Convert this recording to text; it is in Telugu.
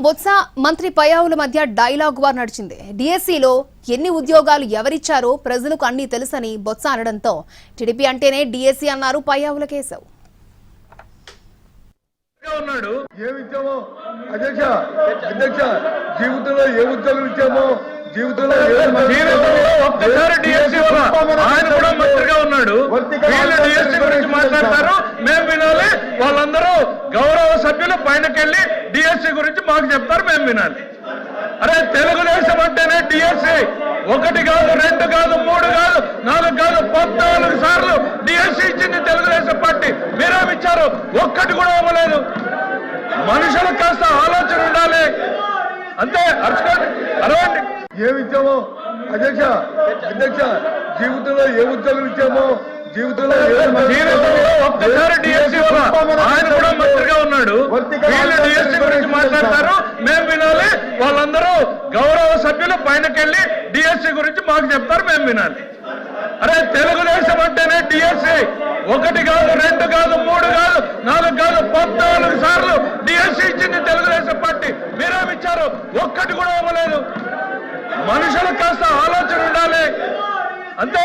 బొత్స మంత్రి పయ్యావుల మధ్య డైలాగ్ వార్ నడిచింది. డిఎస్సిలో ఎన్ని ఉద్యోగాలు ఎవరిచ్చారో ప్రజలకు అన్నీ తెలుసని బొత్స అనడంతో టీడీపీ అంటేనే డిఎస్సి అన్నారు పయ్యావుల కేశవ్. జీవితంలో ఏ ఉద్యోగం ఇచ్చామో జీవితంలో ఒక్కసారి డిఎస్సి ఆయన కూడా మంత్రిగా ఉన్నాడు. వీళ్ళు డిఎస్సి గురించి మాట్లాడతారు, మేము వినాలి. వాళ్ళందరూ గౌరవ సభ్యులు పైనకెళ్ళి డిఎస్సి గురించి మాకు చెప్తారు, మేము వినాలి. అరే తెలుగుదేశం అంటేనే డిఎస్సి. 1 కాదు, 2 కాదు, 3 కాదు, 4 కాదు, 14 సార్లు డిఎస్సి ఇచ్చింది తెలుగుదేశం పార్టీ. మీరేమిచ్చారు? ఒక్కటి కూడా ఇవ్వలేదు. మనుషులకు కాస్త ఆలోచన ఉండాలి అంతే. అరవండి ఏమిచ్చామో అధ్యక్ష జీవితంలో ఏ ఉద్యోగం ఇచ్చామో జీవితంలో ఒక్కసారి డిఎస్సి ఆయన కూడా మంత్రిగా ఉన్నాడు. వీళ్ళు డిఎస్సి గురించి మాట్లాడతారు, మేము వినాలి. వాళ్ళందరూ గౌరవ సభ్యులు పైనకెళ్ళి డిఎస్సి గురించి మాకు చెప్తారు, మేము వినాలి. అరే తెలుగుదేశం అంటేనే డిఎస్సి. 1 కాదు, 2 కాదు, 3 కాదు, 4 కాదు, 14 సార్లు డిఎస్సి ఇచ్చింది తెలుగుదేశం పార్టీ. మీరేమిచ్చారు? ఒక్కటి కూడా ఇవ్వలేదు. మనుషులకు కాస్త ఆలోచన ఉండాలి అంతే.